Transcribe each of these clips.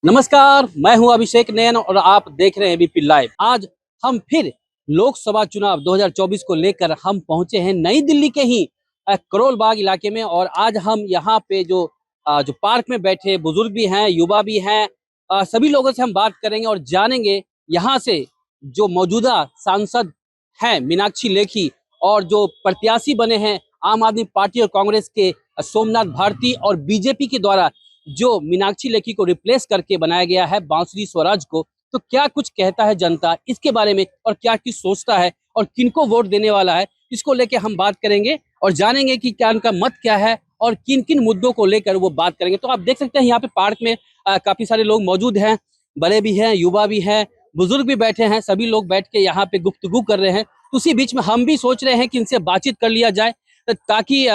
नमस्कार, मैं हूं अभिषेक नयन और आप देख रहे हैं एबीपी लाइव। आज हम फिर लोकसभा चुनाव 2024 को लेकर हम पहुंचे हैं नई दिल्ली के ही करोल बाग इलाके में। और आज हम यहां पे जो पार्क में बैठे बुजुर्ग भी हैं, युवा भी हैं, सभी लोगों से हम बात करेंगे और जानेंगे यहां से जो मौजूदा सांसद हैं मीनाक्षी लेखी और जो प्रत्याशी बने हैं आम आदमी पार्टी और कांग्रेस के सोमनाथ भारती, और बीजेपी के द्वारा जो मीनाक्षी लेखी को रिप्लेस करके बनाया गया है बांसुरी स्वराज को, तो क्या कुछ कहता है जनता इसके बारे में और क्या कुछ सोचता है और किनको वोट देने वाला है, इसको लेके हम बात करेंगे और जानेंगे कि क्या उनका मत क्या है और किन किन मुद्दों को लेकर वो बात करेंगे। तो आप देख सकते हैं यहाँ पे पार्क में काफी सारे लोग मौजूद हैं, बड़े भी हैं, युवा भी हैं, बुजुर्ग भी बैठे हैं, सभी लोग बैठ के यहाँ पे गुफ्तगू कर रहे हैं। उसी बीच में हम भी सोच रहे हैं कि इनसे बातचीत कर लिया जाए ताकि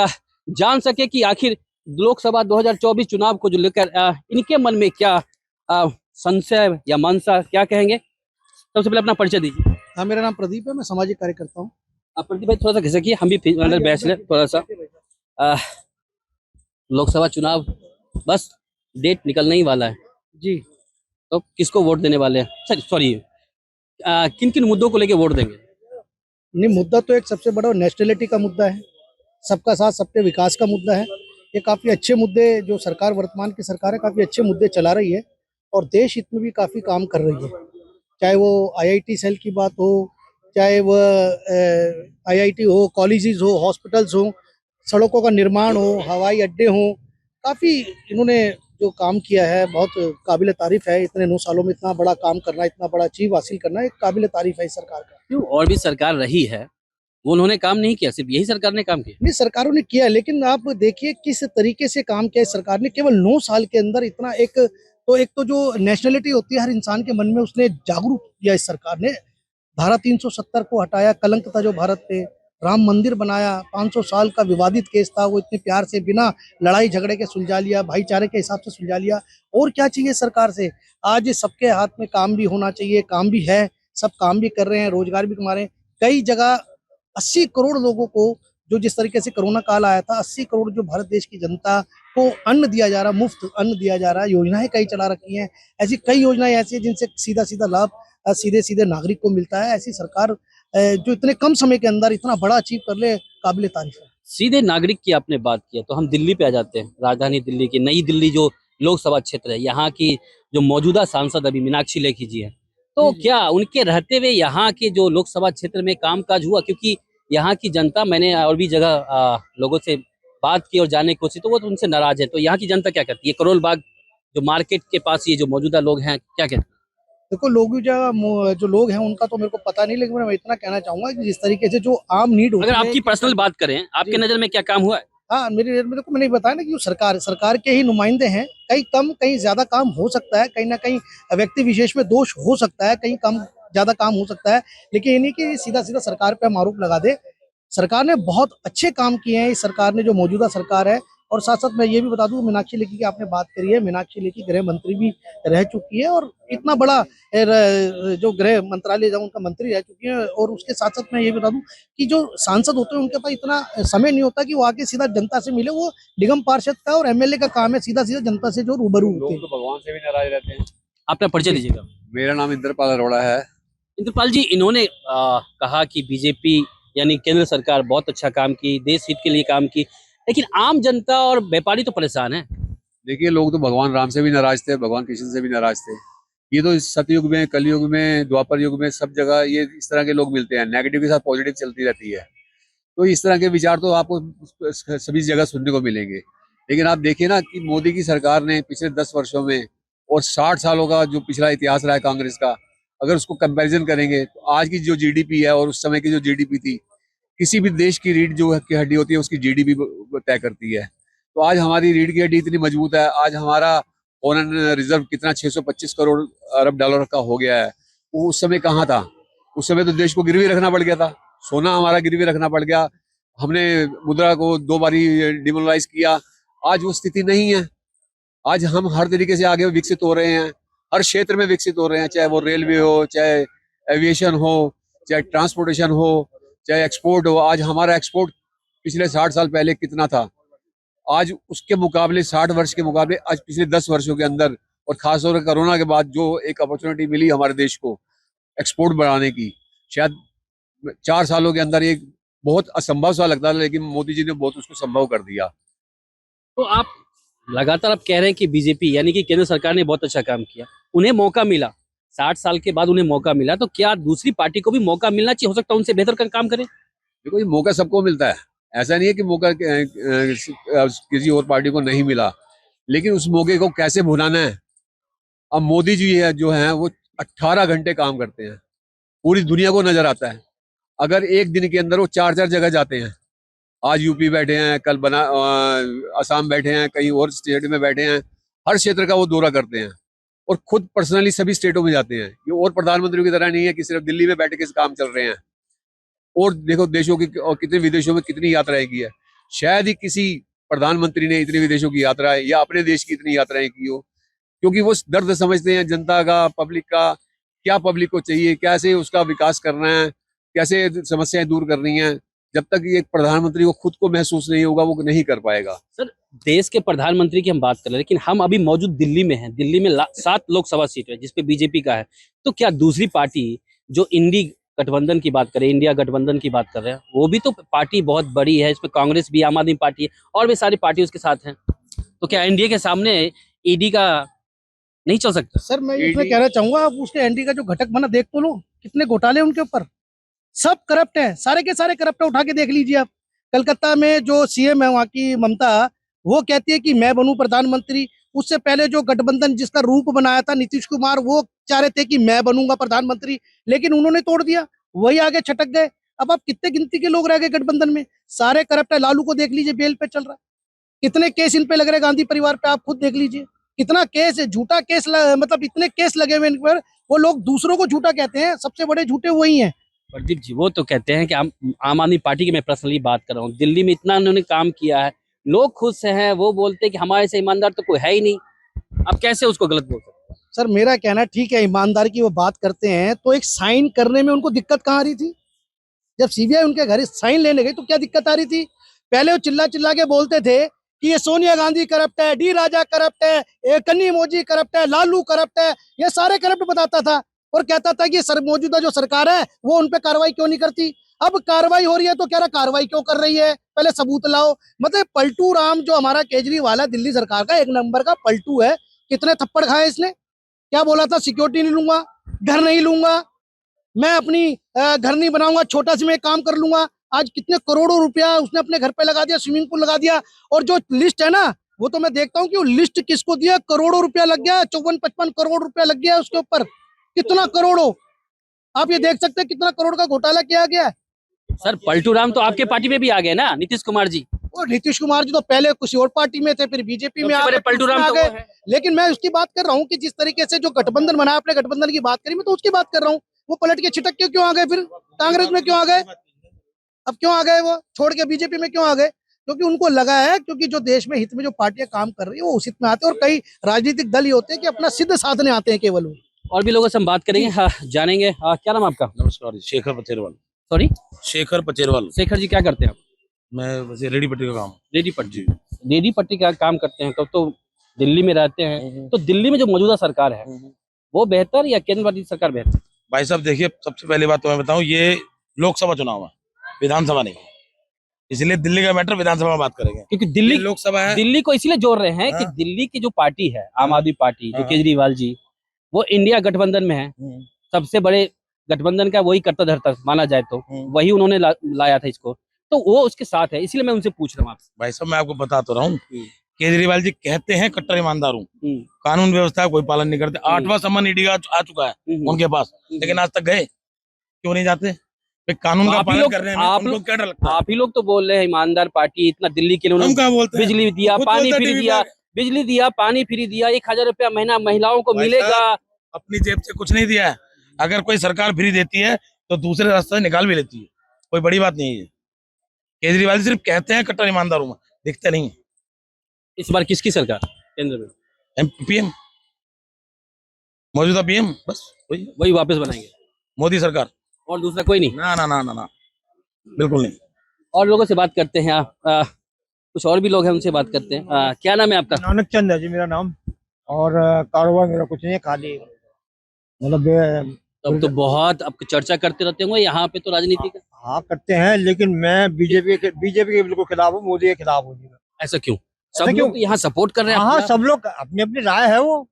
जान सके कि आखिर लोकसभा 2024 चुनाव को जो लेकर इनके मन में क्या संशय या मनसा क्या कहेंगे। सबसे पहले अपना परिचय दीजिए। हाँ, मेरा नाम प्रदीप है। मैं सामाजिक कार्यकर्ता हूँ। प्रदीप भाई थोड़ा सा घिसकिए, हम भी अंदर बैठ लें थोड़ा सा। अ, लोकसभा चुनाव बस डेट निकलने ही वाला है, जी। तो किसको वोट देने वाले हैं? सॉरी, किन किन मुद्दों को लेकर वोट देंगे? नहीं, मुद्दा तो एक सबसे बड़ा नेशनलिटी का मुद्दा है, सबका साथ सबके विकास का मुद्दा है। ये काफ़ी अच्छे मुद्दे जो सरकार, वर्तमान की सरकार है, काफ़ी अच्छे मुद्दे चला रही है और देश हित में भी काफ़ी काम कर रही है। चाहे वो आईआईटी सेल की बात हो, चाहे वह आईआईटी हो, कॉलेजेस हो, हॉस्पिटल्स हो, सड़कों का निर्माण हो, हवाई अड्डे हों, काफ़ी इन्होंने जो काम किया है बहुत काबिल तारीफ़ है। इतने 9 सालों में इतना बड़ा काम करना, इतना बड़ा अचीव हासिल करना एक काबिल तारीफ़ है इस सरकार का। क्यों और भी सरकार रही है, वो उन्होंने काम नहीं किया, सिर्फ यही सरकार ने काम किया? नहीं, सरकारों ने किया है, लेकिन आप देखिए किस तरीके से काम किया है सरकार ने। केवल 9 साल के अंदर इतना एक तो जो नेशनलिटी होती है हर इंसान के मन में, उसने जागरूक किया इस सरकार ने। धारा 370 को हटाया, कलंक था जो भारत पे। राम मंदिर बनाया, 500 साल का विवादित केस था, वो इतने प्यार से बिना लड़ाई झगड़े के सुलझा लिया, भाईचारे के हिसाब से सुलझा लिया। और क्या चाहिए सरकार से? आज सबके हाथ में काम भी होना चाहिए, काम भी है, सब काम भी कर रहे हैं, रोजगार भी कमा रहे हैं। कई जगह 80 करोड़ लोगों को, जो जिस तरीके से कोरोना काल आया था, 80 करोड़ जो भारत देश की जनता को अन्न दिया जा रहा, मुफ्त अन्न दिया जा रहा है। योजनाएं कई चला रखी हैं, ऐसी कई योजनाएं ऐसी हैं जिनसे सीधा सीधा लाभ सीधे सीधे नागरिक को मिलता है। ऐसी सरकार जो इतने कम समय के अंदर इतना बड़ा अचीव कर ले, काबिल तारीफ है। सीधे नागरिक की आपने बात की है, तो हम दिल्ली पे आ जाते हैं। राजधानी दिल्ली की नई दिल्ली जो लोकसभा क्षेत्र है, यहाँ की जो मौजूदा सांसद अभी मीनाक्षी लेखी जी है, तो जी, जी। क्या उनके रहते हुए यहाँ के जो लोकसभा क्षेत्र में कामकाज हुआ? क्योंकि यहाँ की जनता, मैंने और भी जगह लोगों से बात की और जानने की कोशिश, तो वो तो उनसे नाराज है। तो यहाँ की जनता क्या कहती है? करोल बाग जो मार्केट के पास ये जो मौजूदा लोग हैं क्या कहते हैं? देखो, जो लोग हैं उनका तो मेरे को पता नहीं, लेकिन मैं इतना कहना चाहूंगा कि जिस तरीके से जो आम नीड अगर होती है आपकी कि पर्सनल बात करें, आपके जी। नजर में क्या काम हुआ है? हाँ, मेरे को मैंने बताया ना कि जो सरकार के ही नुमाइंदे हैं। कहीं कम कहीं ज्यादा काम हो सकता है, कहीं ना कहीं व्यक्ति विशेष में दोष हो सकता है, कहीं कम ज्यादा काम हो सकता है, लेकिन ये नहीं कि सीधा सीधा सरकार पे हम आरोप लगा दे। सरकार ने बहुत अच्छे काम किए हैं, इस सरकार ने, जो मौजूदा सरकार है। और साथ साथ मैं ये भी बता दूं, मीनाक्षी लेखी की आपने बात करी है, मीनाक्षी लेखी गृह मंत्री भी रह चुकी है और इतना बड़ा जो गृह मंत्रालय जो उनका मंत्री रह चुकी है। और उसके साथ साथ मैं ये बता दूं कि जो सांसद होते हैं उनके पास इतना समय नहीं होता कि वो आके सीधा जनता से मिले। वो निगम पार्षद का और एमएलए का काम है सीधा सीधा जनता से जो रूबरू होते लोग हैं। तो भगवान से भी नाराज रहते हैं। अपना परिचय जी। दीजिएगा। मेरा नाम इंद्रपाल अरोड़ा है। इंद्रपाल जी, इन्होंने कहा कि बीजेपी यानी केंद्र सरकार बहुत अच्छा काम की, देश हित के लिए काम की, लेकिन आम जनता और व्यापारी तो परेशान है। देखिए, लोग तो भगवान राम से भी नाराज थे, भगवान कृष्ण से भी नाराज थे। ये तो इस सतयुग में, कलयुग में, द्वापर युग में सब जगह ये इस तरह के लोग मिलते हैं। नेगेटिव के साथ पॉजिटिव चलती रहती है। तो इस तरह के विचार तो आपको सभी जगह सुनने को मिलेंगे। लेकिन आप देखिए ना कि मोदी की सरकार ने पिछले 10 वर्षों में और 60 सालों का जो पिछला इतिहास रहा है कांग्रेस का, अगर उसको कंपैरिजन करेंगे तो आज की जो जीडीपी है और उस समय की जो जीडीपी थी, किसी भी देश की रीढ़ जो की हड्डी होती है उसकी जीडीपी तय करती है। तो आज हमारी रीढ़ की हड्डी इतनी मजबूत है। आज हमारा फॉरेन रिजर्व कितना 625 करोड़ अरब डॉलर का हो गया है। वो उस समय कहाँ था? उस समय तो देश को गिरवी रखना पड़ गया था, सोना हमारा गिरवी रखना पड़ गया। हमने मुद्रा को 2 बारी डिमोनलाइज किया। आज वो स्थिति नहीं है। आज हम हर तरीके से आगे विकसित हो रहे हैं, हर क्षेत्र में विकसित हो रहे हैं, चाहे वो रेलवे हो, चाहे एविएशन हो, चाहे ट्रांसपोर्टेशन हो, चाहे एक्सपोर्ट हो। आज हमारा एक्सपोर्ट पिछले 60 साल पहले कितना था? आज उसके मुकाबले, 60 वर्ष के मुकाबले आज पिछले 10 वर्षों के अंदर और खासतौर पर कोरोना के बाद जो एक अपॉर्चुनिटी मिली हमारे देश को एक्सपोर्ट बढ़ाने की, शायद 4 सालों के अंदर एक बहुत असंभव सा लगता था, लेकिन मोदी जी ने बहुत उसको संभव कर दिया। तो आप लगातार आप कह रहे हैं कि बीजेपी यानी कि केंद्र सरकार ने बहुत अच्छा काम किया, उन्हें मौका मिला, 60 साल के बाद उन्हें मौका मिला, तो क्या दूसरी पार्टी को भी मौका मिलना चाहिए? हो सकता है उनसे बेहतर काम करे। देखो, ये मौका सबको मिलता है, ऐसा नहीं है कि मौका किसी और पार्टी को नहीं मिला, लेकिन उस मौके को कैसे भुनाना है। अब मोदी जी है जो है वो 18 घंटे काम करते हैं, पूरी दुनिया को नजर आता है। अगर एक दिन के अंदर वो 4 जगह जाते हैं, आज यूपी बैठे हैं, कल असम बैठे हैं, कहीं और स्टेट में बैठे हैं, हर क्षेत्र का वो दौरा करते हैं और खुद पर्सनली सभी स्टेटों में जाते हैं। ये और प्रधानमंत्रियों की तरह नहीं है कि सिर्फ दिल्ली में बैठ के काम चल रहे हैं। और देखो देशों की और कितने विदेशों में कितनी यात्राएं की है, शायद ही किसी प्रधानमंत्री ने इतने विदेशों की यात्राएं या अपने देश की इतनी यात्राएं की हो, क्योंकि वो दर्द समझते हैं जनता का, पब्लिक का, क्या पब्लिक को चाहिए, कैसे उसका विकास करना है, कैसे समस्याएं दूर करनी है। जब तक ये प्रधानमंत्री को खुद को महसूस नहीं होगा वो नहीं कर पाएगा। सर, देश के प्रधानमंत्री की हम बात कर रहे हैं, लेकिन हम अभी मौजूद दिल्ली में हैं। दिल्ली में 7 लोकसभा सीट है जिसपे बीजेपी का है। तो क्या दूसरी पार्टी जो इंडी गठबंधन की बात करें, इंडिया गठबंधन की बात कर रहे हैं, वो भी तो पार्टी बहुत बड़ी है, इसमें कांग्रेस भी, आम आदमी पार्टी है और भी सारी पार्टी उसके साथ हैं। तो क्या एनडीए के सामने ईडी का नहीं चल सकता? सर मैं इसमें कहना चाहूंगा, आप उसके एनडी का जो घटक बना देख तो लो, कितने घोटाले उनके ऊपर, सब करप्ट है, सारे के सारे करप्ट है। उठा के देख लीजिए आप। कलकत्ता में जो सीएम है वहाँ की ममता, वो कहती है कि मैं बनूं प्रधानमंत्री। उससे पहले जो गठबंधन जिसका रूप बनाया था नीतीश कुमार, वो चाह रहे थे कि मैं बनूंगा प्रधानमंत्री, लेकिन उन्होंने तोड़ दिया, वही आगे छटक गए। अब आप कितने गिनती के लोग रह गए गठबंधन में, सारे करप्ट है। लालू को देख लीजिए, बेल पे चल रहा है। कितने केस इन पे लग रहे हैं, गांधी परिवार पे आप खुद देख लीजिए, कितना केस है, झूठा केस मतलब इतने केस लगे हुए इन पर। वो लोग दूसरों को झूठा कहते हैं, सबसे बड़े झूठे वही हैं। प्रदीप जी, वो तो कहते हैं कि आम आदमी पार्टी की मैं पर्सनली बात कर रहा हूँ, दिल्ली में इतना उन्होंने काम किया है, लोग खुश हैं, वो बोलते हैं कि हमारे से ईमानदार तो कोई है ही नहीं। अब कैसे उसको गलत बोल सकते हैं? सर मेरा कहना ठीक है, ईमानदारी की वो बात करते हैं, तो एक साइन करने में उनको दिक्कत कहाँ आ रही थी? जब सीबीआई उनके घर साइन लेने गई तो क्या दिक्कत आ रही थी? पहले वो चिल्ला चिल्ला के बोलते थे कि ये सोनिया गांधी करप्ट है, डी राजा करप्ट है, ये कन्नी मोदी करप्ट है, लालू करप्ट है, ये सारे करप्ट बताता था और कहता था कि मौजूदा जो सरकार है वो उन पे कार्रवाई क्यों नहीं करती। अब कार्रवाई हो रही है तो कह रहा कार्रवाई क्यों कर रही है, पहले सबूत लाओ। मतलब पलटू राम जो हमारा केजरीवाल है, दिल्ली सरकार का 1 नंबर का पलटू है। कितने थप्पड़ खाए इसने, क्या बोला था, सिक्योरिटी नहीं लूंगा, घर नहीं लूंगा, मैं अपनी घर नहीं बनाऊंगा, छोटा सा मैं काम कर लूंगा। आज कितने करोड़ों रुपया उसने अपने घर पे लगा दिया, स्विमिंग पूल लगा दिया। और जो लिस्ट है ना, वो तो मैं देखता हूँ कि वो लिस्ट किसको दिया, करोड़ों रुपया लग गया, 54-55 करोड़ रुपया लग गया उसके ऊपर। कितना करोड़ों, आप ये देख सकते हैं कितना करोड़ का घोटाला किया गया है। सर, पलटू राम तो आपके पार्टी में भी आ गए ना, नीतीश कुमार जी। और नीतीश कुमार जी तो पहले किसी और पार्टी में थे, फिर बीजेपी में आ गए, पलटू राम आ तो गए। वो है। लेकिन मैं उसकी बात कर रहा हूँ कि जिस तरीके से जो गठबंधन बना, अपने गठबंधन की बात करी, मैं तो उसकी बात कर रहा हूँ। वो पलट के छिटक के क्यों आ गए, फिर कांग्रेस में क्यों आ गए? अब क्यों आ गए, वो छोड़ के बीजेपी में क्यों आ गए? क्योंकि उनको लगा है, क्योंकि जो देश में हित में जो पार्टियां काम कर रही है वो उस हित में आते हैं। और कई राजनीतिक दल ही होते हैं कि अपना सिद्ध साधने आते हैं केवल वो। और भी लोगों से हम बात करेंगे, हाँ, जानेंगे। हाँ, क्या नाम आपका? नमस्कार जी, शेखर पचेरवाल। सॉरी, शेखर पचेरवाल। शेखर जी, क्या करते हैं आप? मैं वैसे रेडी पट्टी का काम। रेडी पट्टी, रेडी पट्टी का काम करते हैं, तो दिल्ली में रहते हैं। तो दिल्ली में जो मौजूदा सरकार है वो बेहतर या केंद्र वाली सरकार बेहतर? भाई साहब देखिए, सबसे पहली बात तो मैं बताऊं, ये लोकसभा चुनाव है, विधानसभा नहीं है, इसलिए दिल्ली का मैटर विधानसभा में बात करेंगे। क्योंकि दिल्ली लोकसभा है, दिल्ली को इसलिए जोड़ रहे हैं कि हाँ। दिल्ली की जो पार्टी है, आम आदमी पार्टी, जो हाँ। केजरीवाल जी, वो इंडिया गठबंधन में है, सबसे बड़े गठबंधन का वही करता धरता माना जाए तो वही उन्होंने लाया था इसको, तो वो उसके साथ है, इसलिए मैं उनसे पूछ रहा हूँ आपसे। भाई साहब मैं आपको बता तो रहा हूँ, केजरीवाल जी कहते हैं कट्टर ईमानदार हूँ, कानून व्यवस्था का कोई पालन नहीं करते। 8वां सम्मन ईडी का आ चुका है उनके पास, लेकिन आज तक गए क्यों नहीं जाते? कानून का पालन करने में उनको क्या डर लगता है? आप ही लोग तो बोल रहे हैं ईमानदार पार्टी, इतना दिल्ली के लिए उन्होंने बिजली दिया, पानी फ्री दिया, बिजली दिया, पानी फ्री दिया, 1000 रुपया महीना महिलाओं को मिलेगा। अपनी जेब से कुछ नहीं दिया है। अगर कोई सरकार फ्री देती है तो दूसरे रास्ते से निकाल भी लेती है, कोई बड़ी बात नहीं है। केजरीवाल जी सिर्फ कहते हैं कट्टर ईमानदार हूं, दिखते नहीं। इस बार किसकी सरकार केंद्र में? पीएम, मौजूदा पीएम, बस वही वापस बनाएंगे, मोदी सरकार, और दूसरा कोई नहीं? ना ना ना ना ना, बिल्कुल नहीं। और लोगों से बात करते हैं, कुछ और भी लोग हैं, उनसे बात करते हैं। क्या नाम है आपका? नानक चंद है जी मेरा नाम। और कारोबार मेरा कुछ नहीं है, खाली मतलब तब तो बहुत अब चर्चा करते रहते होंगे यहाँ पे तो राजनीति का। हाँ करते हैं, लेकिन मैं बीजेपी के बिल्कुल खिलाफ हूँ, मोदी के खिलाफ हूँ जी मैं। ऐसा क्यों? ऐसा सब क्यों? लोग यहाँ सपोर्ट कर रहे हैं हाँ आपके सब लोग अपनी अपनी राय है वो,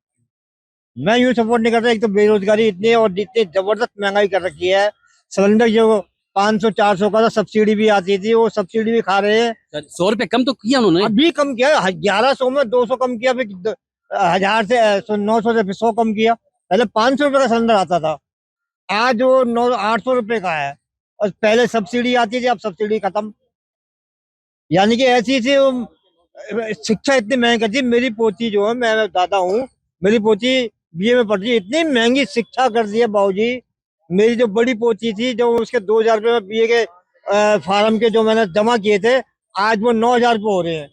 मैं यूँ सपोर्ट नहीं करता। एक तो बेरोजगारी इतनी है और इतनी जबरदस्त महंगाई कर रखी है। सिलेंडर जो 500-400 का था, सब्सिडी भी आती थी, वो सब्सिडी भी खा रहे हैं। खिलाफ? 100 रुपए कम तो किया उन्होंने। अभी कम किया, 1100 में 200 कम किया, फिर 1000 से 900 से फिर 100 कम किया। पहले 500 रुपए का सिलेंडर आता था, आज वो 800 रुपए का है। और पहले सब्सिडी आती थी, अब सब्सिडी खत्म। यानी कि ऐसी सी शिक्षा इतनी महंगी कर दी। मेरी पोती जो है, मैं दादा हूँ, मेरी पोती बीए में पढ़ रही है, इतनी महंगी शिक्षा कर दी है बाबूजी। मेरी जो बड़ी पोती थी, जो उसके 2000 रुपये में बीए के फार्म के जो मैंने जमा किए थे, आज वो 9000 रुपये हो रहे हैं।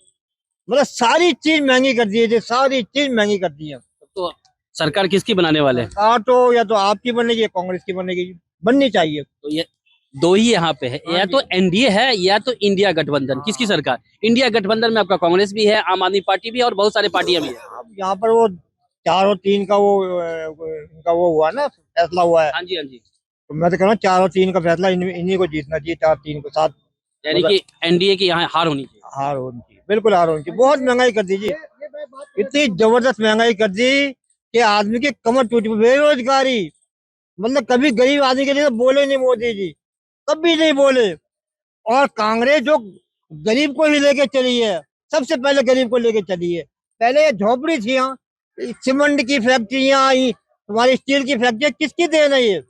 मतलब सारी चीज महंगी कर दी है, सारी चीज महंगी कर दी है। तो सरकार किसकी बनाने वाले हैं? सरकार तो या तो आपकी बनेगी या कांग्रेस की बनेगी, बननी चाहिए। तो ये दो ही यहाँ पे है, या तो एनडीए है या तो इंडिया गठबंधन। किसकी सरकार? इंडिया गठबंधन में आपका कांग्रेस भी है, आम आदमी पार्टी भी है और बहुत सारी पार्टियां भी है। अब यहाँ पर वो 4 और 3 का वो इनका वो हुआ ना, फैसला हुआ है। हाँ जी, हाँ जी। तो मैं तो कह रहा हूँ 4 और 3 का फैसला इन्हीं को जीतना चाहिए, 4-3 को साथ। यानी कि एनडीए की यहाँ हार होनी चाहिए। हार होनी चाहिए, बिल्कुल हार होनी चाहिए। बहुत महंगाई कर दीजिए, इतनी जबरदस्त महंगाई कर दी कि आदमी की कमर टूटी। बेरोजगारी, मतलब कभी गरीब आदमी के लिए तो बोले नहीं मोदी जी, कभी नहीं बोले। और कांग्रेस जो गरीब को ही लेके चली है, सबसे पहले गरीब को लेके चली है। पहले ये झोपड़ी थी, यहाँ सीमेंट की फैक्ट्रियां आई, तुम्हारी स्टील की फैक्ट्री किसकी देन है? ये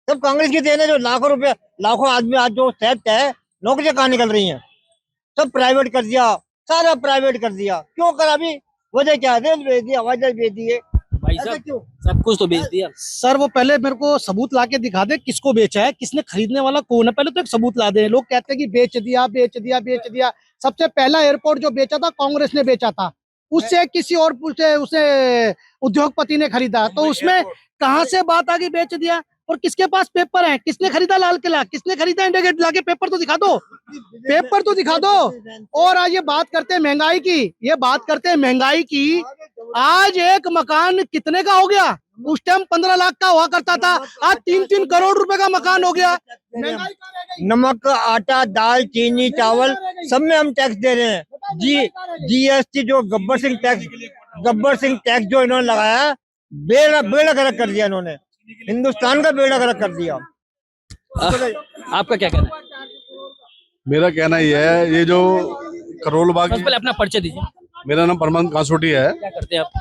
सब कांग्रेस की देन है। जो लाखों रुपए, लाखों आदमी आज जो सेट है, नौकरियां कहाँ निकल रही हैं? सब प्राइवेट कर दिया, सारा प्राइवेट कर दिया। क्यों करा? अभी वजह क्या है? रेल बेच दी, हवाई जहाज बेच दिए, भाई ऐसा साहब क्यों? सब कुछ तो बेच दिया। सर वो पहले मेरे को सबूत ला के दिखा दे, किसको बेचा है, किसने खरीदने वाला कौन है, पहले तो एक सबूत ला दे। लोग कहते हैं कि बेच दिया बेच दिया बेच दिया। सबसे पहला एयरपोर्ट जो बेचा था कांग्रेस ने बेचा था, उससे किसी और उसे उद्योगपति ने खरीदा। तो उसमें कहाँ से बात आ गई बेच दिया? और किसके पास पेपर है? किसने खरीदा लाल किला, किसने खरीदा इंडिया गेट? लाके पेपर तो दिखा दो, पेपर तो दिखा दो। और आज ये बात करते हैं महंगाई की, ये बात करते हैं महंगाई की। आज एक मकान कितने का हो गया? उस टाइम 15 लाख का हुआ करता था, आज 3-3 करोड़ रुपए का मकान हो गया। नमक, आटा, दाल, चीनी, चावल सब में हम टैक्स दे रहे हैं। जीएसटी जो गब्बर सिंह टैक्स जो इन्होंने लगाया, बेड़ा गर्क कर दिया इन्होंने, हिंदुस्तान का बेड़ा गर्क कर दिया। आपका क्या कहना है? मेरा कहना ये है, ये जो करोल बाग, बस पहले अपना परिचय दीजिए। मेरा नाम परमानंद कासोटी है, क्या करते हैं आप?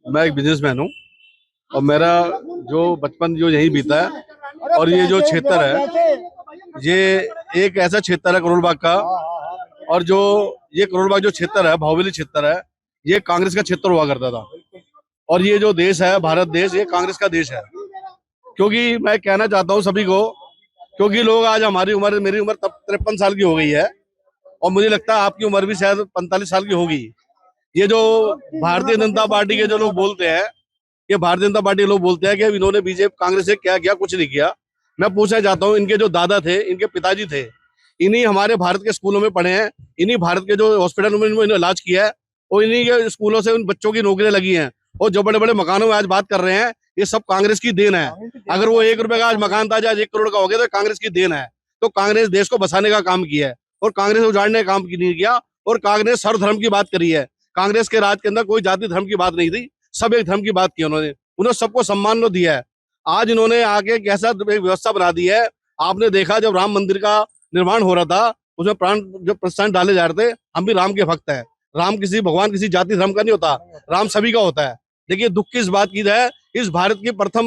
मैं एक बिजनेसमैन हूँ और मेरा जो बचपन जो यहीं बीता है। और ये जो क्षेत्र है, ये एक ऐसा क्षेत्र है करोल बाग का, और जो ये करोल बाग जो क्षेत्र है, बाहुबली क्षेत्र है, ये कांग्रेस का क्षेत्र हुआ करता था। और ये जो देश है, भारत देश, ये कांग्रेस का देश है। क्योंकि मैं कहना चाहता हूँ सभी को, क्योंकि लोग आज हमारी उम्र, मेरी उम्र तब 53 साल की हो गई है, और मुझे लगता है आपकी उम्र भी शायद 45 साल की होगी। ये जो भारतीय जनता पार्टी के जो लोग बोलते हैं, ये भारतीय जनता पार्टी के लोग बोलते हैं कि इन्होंने बीजेपी कांग्रेस से क्या किया, कुछ नहीं किया। मैं पूछना चाहता हूँ, इनके जो दादा थे, इनके पिताजी थे, इन्हीं हमारे भारत के स्कूलों में पढ़े हैं, इन्हीं भारत के जो हॉस्पिटल में इन्होंने इलाज किया है, और इन्हीं के स्कूलों से उन बच्चों की नौकरियां लगी हैं। और जो बड़े बड़े मकानों में आज बात कर रहे हैं, ये सब कांग्रेस की देन है। अगर वो 1 रुपए का आज मकान था, आज 1 करोड़ का हो गया, तो कांग्रेस की देन है। तो कांग्रेस देश को बसाने का काम किया है, और कांग्रेस उजाड़ने का काम नहीं किया। और कांग्रेस सर्वधर्म की बात करी है। कांग्रेस के राज के अंदर कोई जाति धर्म की बात नहीं थी, सब एक धर्म की बात की उन्होंने सबको सम्मान दिया है। आज इन्होंने आके कैसा एक व्यवस्था बना दी है। आपने देखा जब राम मंदिर का निर्माण हो रहा था, उसमें प्राण जो प्रतिष्ठान डाले जा रहे थे, हम भी राम के भक्त हैं। राम किसी भगवान किसी जाति धर्म का नहीं होता, राम सभी का होता है। देखिए दुख की इस बात की है, इस भारत की प्रथम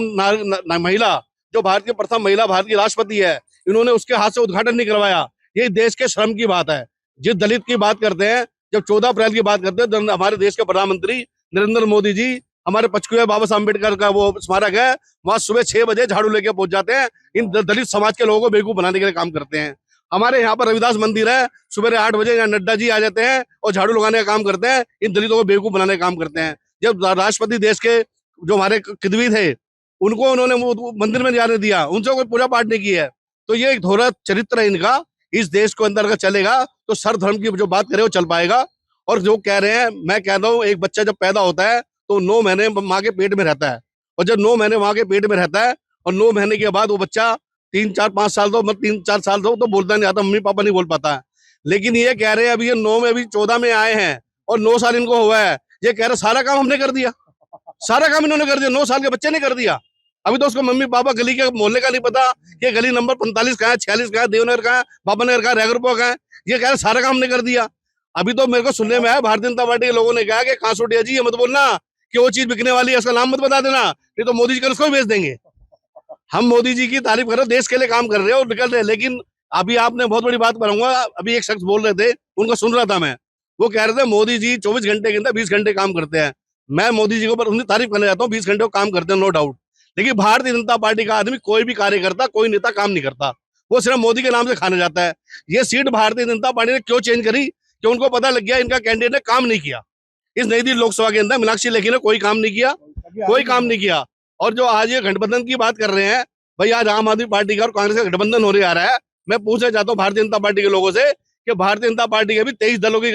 महिला, जो भारत की प्रथम महिला भारत की राष्ट्रपति है, इन्होंने उसके हाथ से उद्घाटन नहीं करवाया। ये देश के श्रम की बात है। जिस दलित की बात करते हैं, जब 14 अप्रैल की बात करते हैं, हमारे देश के प्रधानमंत्री नरेंद्र मोदी जी, हमारे पचकुए बाबा साहब अम्बेडकर का वो स्मारक है, वहां सुबह 6 बजे झाड़ू लेके पहुंच जाते हैं। इन दलित समाज के लोगों को बेवकूफ बनाने के लिए काम करते हैं। हमारे यहाँ पर रविदास मंदिर है, सुबह 8 बजे यहाँ नड्डा जी आ जाते हैं और झाड़ू लगाने का काम करते हैं। इन दलितों को बेवकूफ बनाने का काम करते हैं। जब राष्ट्रपति देश के जो हमारे किदवी थे, उनको उन्होंने मंदिर में जाने दिया, उनसे कोई पूजा पाठ नहीं की है। तो ये एक धोरा चरित्र है इनका। इस देश को अंदर अगर चलेगा तो सर्वधर्म की जो बात करे वो चल पाएगा। और जो कह रहे हैं, मैं कहता हूँ, एक बच्चा जब पैदा होता है तो 9 महीने माँ के पेट में रहता है, और जब 9 महीने माँ के पेट में रहता है और 9 महीने के बाद वो बच्चा 3-4-5 साल तो 3-4 साल तो बोलता नहीं आता, मम्मी पापा नहीं बोल पाता है। लेकिन ये कह रहे हैं अभी ये 9 में, अभी 14 में आए हैं और 9 साल इनको हुआ है, ये कह रहे सारा काम हमने कर दिया, सारा काम इन्होंने कर दिया, 9 साल के बच्चे ने कर दिया। अभी तो उसको मम्मी पापा गली के मोहल्ले का नहीं पता कि गली नंबर 45 कहाँ है, 46 कहाँ है, देवनगर कहाँ है, बाबा नगर कहाँ है, रैगरपुरा कहाँ है। ये कह रहे सारा काम हमने कर दिया। अभी तो मेरे को सुनने में आया भारतीय जनता पार्टी के लोगों ने कहा कि कांसोटिया जी ये मत बोलना कि वो चीज बिकने वाली है, उसका नाम मत बता देना, नहीं तो मोदी जी कर उसको भी भेज देंगे। हम मोदी जी की तारीफ कर रहे, देश के लिए काम कर रहे हैं और निकल रहे हैं। लेकिन अभी आपने बहुत बड़ी बात करूंगा, अभी एक शख्स बोल रहे थे, उनको सुन रहा था मैं, वो कह रहे थे मोदी जी 24 घंटे के अंदर 20 घंटे काम करते हैं। मैं मोदी जी के ऊपर उनकी तारीफ करने जाता हूँ, 20 घंटे काम करते हैं नो डाउट। लेकिन भारतीय जनता पार्टी का आदमी कोई भी कार्यकर्ता, कोई नेता काम नहीं करता, वो सिर्फ मोदी के नाम से खाने जाता है। ये सीट भारतीय जनता पार्टी ने क्यों चेंज करी? कि उनको पता लग गया इनका कैंडिडेट ने काम नहीं किया। इस नई दिल्ली लोकसभा के अंदर मीनाक्षी लेखी ने कोई काम नहीं किया, कोई काम नहीं किया। और जो आज ये गठबंधन की बात कर रहे हैं, भाई आज आम आदमी पार्टी का और कांग्रेस का गठबंधन होने आ रहा है। मैं पूछना चाहता हूँ भारतीय जनता पार्टी के लोगों से कि भारतीय जनता पार्टी के भी 23 दलों की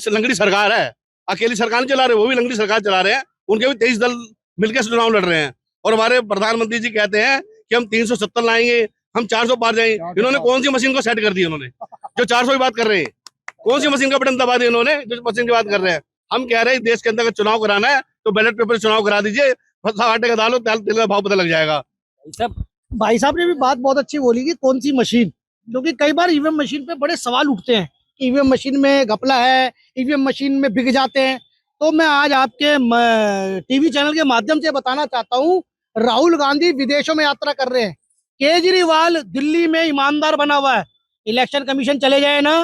लंगड़ी सरकार है, अकेली सरकार नहीं चला रहे, वो भी लंगड़ी सरकार चला रहे हैं, उनके भी 23 दल मिलकर चुनाव लड़ रहे हैं। और हमारे प्रधानमंत्री जी कहते हैं कि हम 370 लाएंगे, हम 400 पार जाएंगे। इन्होंने कौन सी मशीन को सेट कर दिया? इन्होंने जो 400 की बात कर रहे हैं, कौन सी मशीन का बटन दबा दिया इन्होंने जो मशीन की बात कर रहे हैं? हम कह रहे हैं देश के अंदर अगर चुनाव कराना है तो बैलेट पेपर चुनाव करा दीजिए, आटे का दालो तेल का भाव पता लग जाएगा। सब भाई साहब ने भी बात बहुत अच्छी बोली कि कौन सी मशीन, क्योंकि कई बार ईवीएम मशीन पे बड़े सवाल उठते हैं, ईवीएम मशीन में घपला है, ईवीएम मशीन में बिक जाते हैं। तो मैं आज आपके टीवी चैनल के माध्यम से बताना चाहता हूँ, राहुल गांधी विदेशों में यात्रा कर रहे हैं, केजरीवाल दिल्ली में ईमानदार बना हुआ है। इलेक्शन कमीशन चले जाए ना,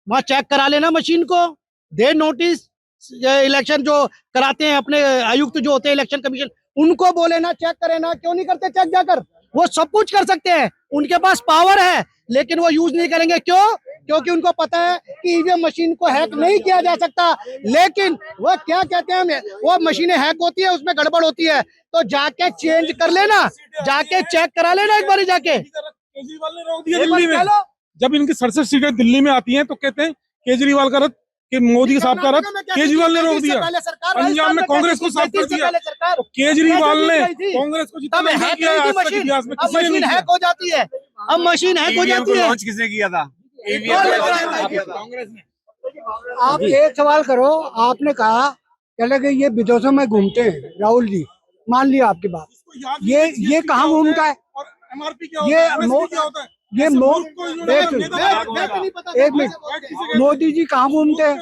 वहां चेक करा लेना मशीन को, दे नोटिस। इलेक्शन जो कराते हैं अपने आयुक्त जो होते हैं इलेक्शन कमीशन, उनको बोले ना चेक करे ना, क्यों नहीं करते चेक जाकर? वो सब कुछ कर सकते हैं, उनके पास पावर है, लेकिन वो यूज नहीं करेंगे। क्यों? क्योंकि उनको पता है कि ईवीएम मशीन को हैक नहीं किया जा सकता। लेकिन वो क्या कहते हैं, वो मशीनें हैक होती है, उसमें गड़बड़ होती है, तो जाके चेंज कर लेना, जाके चेक करा लेना एक बार जाके। केजरीवाल ने रोक दिया दिल्ली में। जब इनकी 67 सीटें दिल्ली में आती हैं तो कहते हैं केजरीवाल का रथ, कि मोदी साहब का रथ केजरीवाल ने रोक दिया। पंजाब में कांग्रेस को साफ कर दिया, तो केजरीवाल ने कांग्रेस को जितना नहीं किया आज तक इतिहास में किसी ने नहीं हैक हो जाती है, अब मशीन हैक हो जाती है। लॉन्च किसने किया था? कांग्रेस ने। आप एक सवाल करो, आपने कहा कहले कि ये विदेशों में घूमते हैं राहुल जी, मान लिया आपकी बात, ये कहाँ घूमता है? और एमआरपी क्या ये होता है? ये एक मिनट, मोदी जी कहाँ घूमते हैं?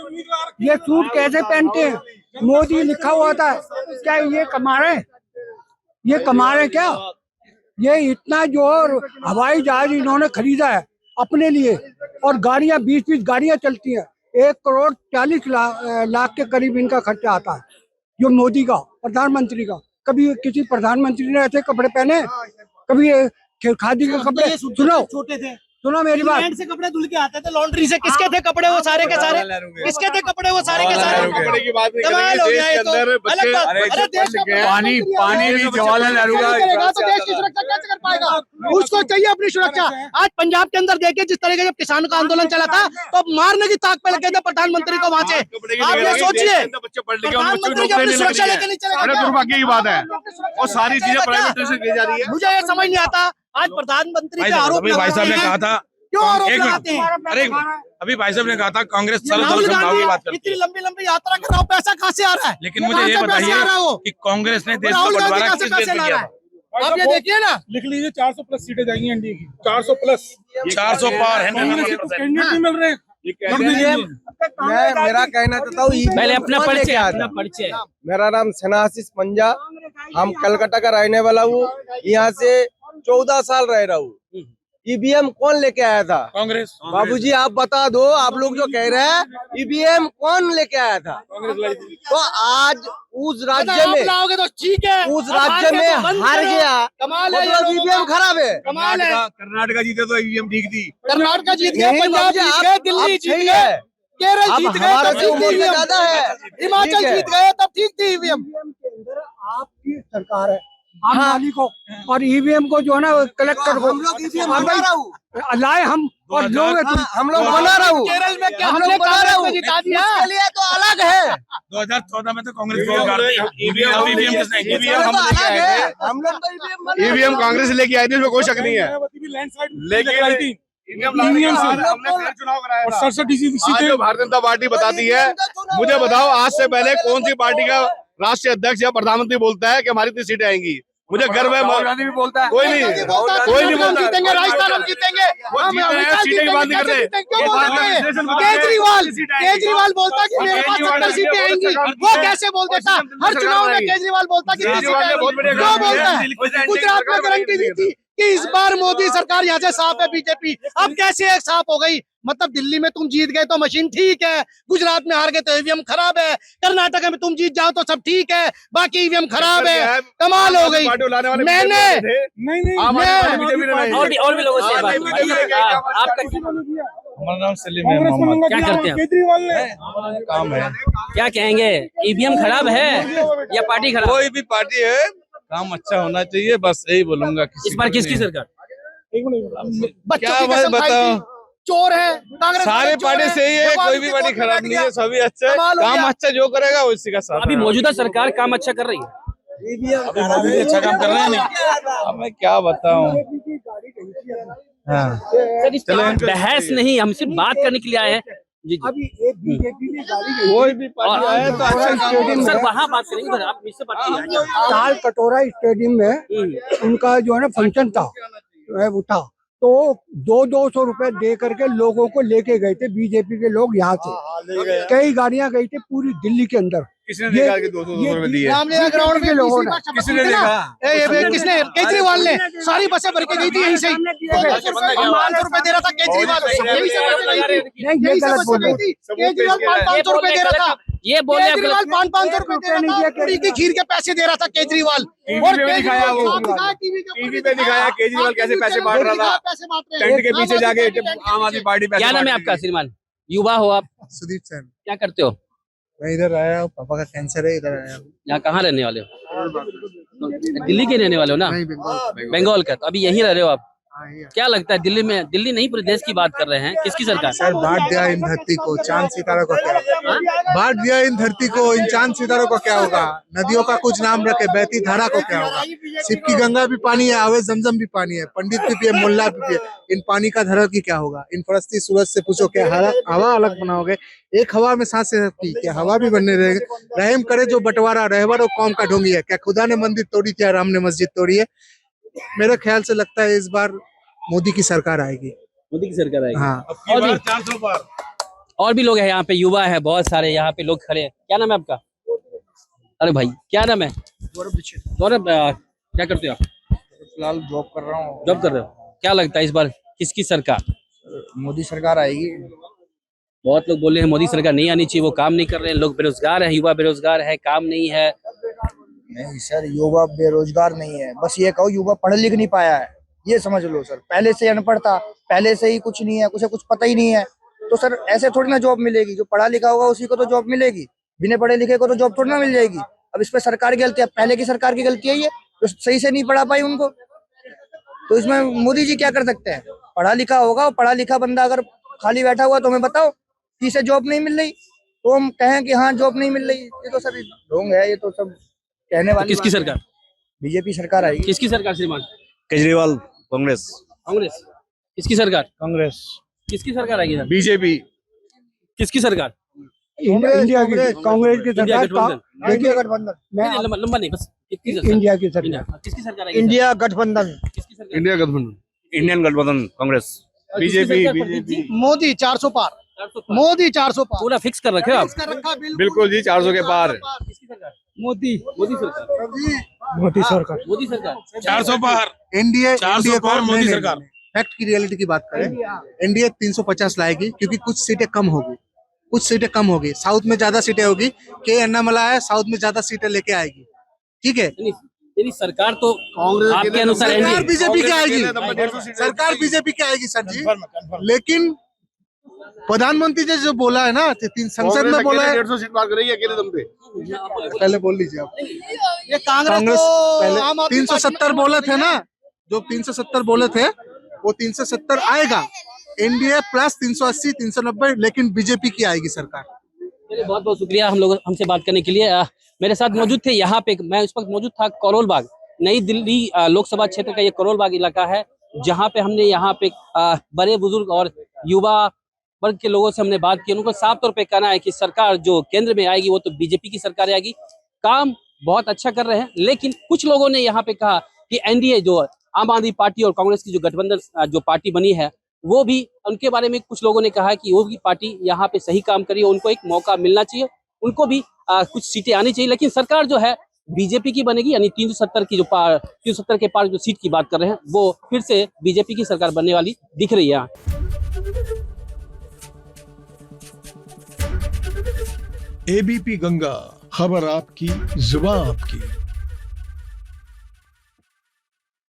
ये सूट कैसे पहनते हैं? मोदी लिखा हुआ था, क्या ये कमा रहे हैं? ये कमा रहे हैं क्या? ये इतना जो हवाई जहाज इन्होंने खरीदा है अपने लिए, और गाड़ियां 20-20 गाड़ियां चलती हैं, 1,40 लाख के करीब इनका खर्चा आता है, जो मोदी का प्रधानमंत्री का। कभी किसी प्रधानमंत्री ने ऐसे कपड़े पहने? कभी खादी के कपड़े? सुनो, छोटे थे, सुनो मेरी बात, से कपड़े धुल के आते थे लॉन्ड्री से। किसके थे कपड़े वो सारे के सारे? किसके थे कपड़े वो सारे के सारे? कपड़े की बात नहीं कमाल हो गया ये तो। अलग बात। अरे अरे देश का पानी भी जवाहरलाल नेहरू का करेगा तो देश की सुरक्षा कैसे कर पाएगा? उसको चाहिए अपनी सुरक्षा। आज पंजाब के अंदर देखिए जिस तरह का जब किसानों का आंदोलन चला था, तो मारने की ताक पे लगे थे प्रधानमंत्री को वहां से। आप ये सोचिए, प्रधानमंत्री की अपनी सुरक्षा लेके नहीं चलेगा। दुर्भाग्य की बात है, और सारी चीजें प्राइवेट से की जा रही है। मुझे ये समझ नहीं आता, आज प्रधानमंत्री पे आरोप भाई साहब ने कहा था, क्यों आरोप एक लगाते हैं? अरे अभी भाई साहब ने कहा था कांग्रेस सर्वदल राहुल समभाव की बात गांधी करती इतनी है, लंबी लंबी यात्रा कर रहा हूँ, पैसा कहाँ से आ रहा है? लेकिन मुझे ये कहाँ से पैसे बताइए आ रहा है वो? कि कांग्रेस ने देश का राहुल गांधी बंटवारा कहाँ से किस बेस पैसे पे ला किया रहा था? है? आप ये देखिए ना, लिख लीजिए 400 प्लस सीटें जाएंगी एनडीए की, 400 प्लस। 400 पार है, कांग्रेस को कैंडिडेट नहीं मिल रहे। मैं मेरा कहना चाहता हूँ, पहले अपना परिचय। मेरा नाम सनासिस पंजा, हम कलकत्ता का रहने वाला हूँ, यहाँ से 14 साल रह रहा हूँ। ईवीएम कौन लेके आया था? कांग्रेस। बाबूजी आप बता दो, आप लोग जो कह रहे हैं ईवीएम कौन लेके आया था? तो आज उस राज्य में, लाओगे तो ठीक है, उस राज्य में हार गया, कमाल है, मतलब ईवीएम खराब है। कमाल है। कर्नाटका जीते तो ईवीएम ठीक थी, कर्नाटक जीत गया, पंजाब जीत गए, दिल्ली जीत सही गए, है, केरल अब जीत गए, हमारा तब जो ठीक थी उम्र ईवीएम। ज्यादा है, हिमाचल ठीक है। जीत गए, तब ठीक थी ईवीएम। के अंदर आपकी सरकार है, आम मालिक को, और ईवीएम को जो है ना कलेक्टर को लाए हम, और लोग हम लोग बना रहा हूँ केरल में क्या हम हमने लोग बना रहा कांग्रेस हूँ को जिता दिया? उसके लिए तो अलग है 2014 में तो कांग्रेस की सरकार थी। ईवीएम किसने की? तो अलग है हम लोग तो ईवीएम बना ईवीएम कांग्रेस लेके आई थी, उसमें कोई शक नहीं है। लेकिन ईवीएम से और 67 आज सीटें जो भारतीय जनता पार्टी बताती है, मुझे बताओ आज से पहले कौन सी पार्टी का राष्ट्रीय अध्यक्ष या प्रधानमंत्री बोलता है कि हमारी इतनी सीटें आएंगी? मुझे गर्व है। राहुल गांधी भी बोलता है। कोई नहीं, कोई नहीं बोलता। जीतेंगे, राजस्थान हम जीतेंगे, हम हमेशा सीटें की बात नहीं जीतेंगे, करते। क्यों बोलते हैं? केजरीवाल बोलता कि मेरे पास 70 सीटें आएंगी, वो कैसे बोल देता? हर चुनाव में केजरीवाल बोलता कि 30 सीटें आएंगी, क्यों बोलता है? गुजरात में गारंटी दी थी कि इस बार मोदी सरकार यहाँ से साफ है बीजेपी, अब कैसे एक साफ हो गई? मतलब दिल्ली में तुम जीत गए तो मशीन ठीक है, गुजरात में हार गए तो ईवीएम खराब है, कर्नाटक में तुम जीत जाओ तो सब ठीक है, बाकी ईवीएम खराब है। कमाल हो गई। मैंने और भी लोगों से बात आपका हमारा नाम सलीम है मोहम्मद। क्या करते हैं? केजरीवाल ने काम है। क्या कहेंगे, ईवीएम खराब है या पार्टी खराब? कोई भी पार्टी है, काम अच्छा होना चाहिए, बस यही बोलूंगा। इस बार किसकी सरकार? बच्चों की कसम खाई थी, चोर है कांग्रेस, सारे पार्टी सही है, कोई भी पार्टी खराब नहीं है, सभी अच्छे हैं। काम अच्छा जो करेगा उसी का साथ। अभी मौजूदा सरकार काम अच्छा कर रही है, अभी मोदी जी अच्छा काम कर रहे हैं नहीं? अब मैं क्या बताऊं। सर इस पर बहस नहीं, हम सिर्फ बात करने के लिए आए हैं। जी जी। अभी एक बीजेपी की गाड़ी कोई भी पार्टी आए तो अच्छा काम सर वहाँ बात करेंगे, उधर आप मुझसे बात कीजिए। ताल कटोरा स्टेडियम में उनका जो है ना फंक्शन था, वो था, तो 200 रुपए दे करके लोगों को लेके गए थे बीजेपी के लोग यहाँ से। कई गाड़ियां गई थी पूरी दिल्ली के अंदर। किसने देखा कि 200 रुपए दिए? रामलीला ग्राउंड के लोगों ने, किसने देखा? किसने? केजरीवाल ने सारी बसें भर के गई थी यहीं से ही। 500 रुपए दे रहा था केजरीवाल, यही से बसें गई थी, नहीं, ये गलत बोल रहे हैं। केजरीवाल 500 रुपए दे रहा था, ये बोले आप केजरीवाल गलत। 500 रुपए दे रहा था, पूरी की खीर के पैसे दे रहा था केजरीवाल। और टीवी पे दिखाया वो, टीवी पे दिखाया केजरीवाल कैसे पैसे बांट रहा था, टेंट के पीछे जाके आम आदमी पार्टी पैसे क्या नाम है बांट आपका? श्रीमान युवा हो आप, सुदीप सेन। क्या करते हो? मैं इधर आया हूँ, पापा का कैंसर है, इधर आया हूँ। यहाँ कहाँ रहने वाले हो? दिल्ली के रहने वाले हो ना? नहीं, बंगाल। बंगाल का। तो अभी यहीं रह रहे हो आप? हाँ, ये। क्या लगता है दिल्ली में, दिल्ली नहीं पूरे देश की बात कर रहे हैं, किसकी सरकार? सर बांट दिया इन धरती को, चांद सितारों को क्या बांट दिया इन धरती को, इन चांद सितारों को क्या होगा? नदियों का कुछ नाम रखे, बहती धारा को क्या होगा? सिप की गंगा भी पानी है, आवे जमजम भी पानी है, पंडित भी पिए, मुल्ला भी पिए, इन पानी का धरा की क्या होगा? इन फरस्ती सूरज से पूछो क्या हवा अलग बनाओगे? एक हवा में सांस से सकती क्या हवा भी बनने रहेगी? रहम करे जो बंटवारा, रहबर और कौम का ढोंगी है। क्या खुदा ने मंदिर तोड़ी थी या राम ने मस्जिद तोड़ी है? मेरे ख्याल से लगता है इस बार मोदी की सरकार आएगी। मोदी की सरकार आएगी। हाँ, और भी 400 पार। और भी लोग हैं यहाँ पे, युवा है बहुत सारे यहाँ पे लोग खड़े हैं। क्या नाम है आपका? अरे भाई क्या नाम है? गौरव। क्या करते हो आप? फिलहाल जॉब कर रहा हूँ। जॉब कर रहे हो? क्या लगता है इस बार किसकी सरकार? मोदी सरकार आएगी। बहुत लोग बोल रहे हैं मोदी सरकार नहीं आनी चाहिए, वो काम नहीं कर रहे हैं, लोग बेरोजगार है, युवा बेरोजगार है, काम नहीं है। नहीं सर, युवा बेरोजगार नहीं है, बस ये कहो युवा पढ़ लिख नहीं पाया है, ये समझ लो सर। पहले से अनपढ़ था, पहले से ही कुछ नहीं है, कुछ पता ही नहीं है, तो सर ऐसे थोड़ी ना जॉब मिलेगी। जो पढ़ा लिखा होगा उसी को तो जॉब मिलेगी, बिना पढ़े लिखे को तो जॉब थोड़ी ना मिल जाएगी। अब इस पे सरकार की गलती है, पहले की सरकार की गलती है ये, तो सही से नहीं पढ़ा पाई उनको। तो इसमें मोदी जी क्या कर सकते हैं? पढ़ा लिखा होगा, पढ़ा लिखा बंदा अगर खाली बैठा हुआ तो हमें बताओ कि इसे जॉब नहीं मिल रही, तो हम कहें कि हाँ जॉब नहीं मिल रही, ये तो सर ढोंग है, ये तो सब कहने वाली। किसकी सरकार? बीजेपी सरकार आएगी। किसकी सरकार श्रीमान? केजरीवाल कांग्रेस। कांग्रेस। किसकी सरकार? कांग्रेस। किसकी सरकार आएगी सर? बीजेपी। किसकी सरकार? इंडिया की कांग्रेस की इंडिया सरकार। गठबंधन। इंडिया गठबंधन। नहीं, लंबा नहीं, बस किसकी सरकार? इंडिया की सरकार। किसकी सरकार आएगी? इंडिया गठबंधन। किसकी सरकार? इंडिया गठबंधन। इंडियन गठबंधन कांग्रेस। बीजेपी। मोदी 400 पार, 400 पार। मोदी 400 पार पूरा फिक्स कर रखे हो आप? कर रखा, बिल्कुल जी, 400 के पार। किसकी सरकार? मोदी मोदी सरकार। मोदी सरकार। मोदी सरकार। 400 पार। एनडीए 400 पार मोदी सरकार। फैक्ट की रियलिटी की बात करें, एनडीए 350 लाएगी, क्योंकि कुछ सीटें कम होगी, कुछ सीटें कम होगी। साउथ में ज्यादा सीटें होगी, के अन्नामला है, साउथ में ज्यादा सीटें लेके आएगी। ठीक है, यानी सरकार तो आपके अनुसार सरकार एनडीए। बीजेपी की आएगी, सरकार बीजेपी की आएगी सर जी। लेकिन प्रधानमंत्री जी जो बोला है ना, संसद में बोला है, 150 सीट पार करेगी अकेले दम पे। पहले बोल लीजिए आप। ये कांग्रेस पहले आम आदमी 370 बोले थे ना, जो 370 बोले थे वो 370 आएगा। एनडीए प्लस 380 390, लेकिन बीजेपी की आएगी सरकार। चलिए, बहुत बहुत शुक्रिया हमसे बात करने के लिए। मेरे साथ मौजूद थे यहाँ पे, मैं उस वक्त मौजूद था करोल बाग, नई दिल्ली लोकसभा क्षेत्र का ये करोल बाग इलाका है, जहाँ पे हमने यहाँ पे बड़े बुजुर्ग और युवा वर्ग के लोगों से हमने बात की। उनको साफ तौर पे कहना है कि सरकार जो केंद्र में आएगी वो तो बीजेपी की सरकार आएगी। काम बहुत अच्छा कर रहे हैं, लेकिन कुछ लोगों ने यहाँ पे कहा कि एनडीए जो आम आदमी पार्टी और कांग्रेस की जो गठबंधन जो पार्टी बनी है, वो भी, उनके बारे में कुछ लोगों ने कहा कि वो भी पार्टी यहाँ पे सही काम करी है, उनको एक मौका मिलना चाहिए, उनको भी कुछ सीटें आनी चाहिए, लेकिन सरकार जो है बीजेपी की बनेगी। यानी 370 की जो 370 के पार जो सीट की बात कर रहे हैं, वो फिर से बीजेपी की सरकार बनने वाली दिख रही है। एबीपी गंगा, खबर आपकी, जुबान आपकी।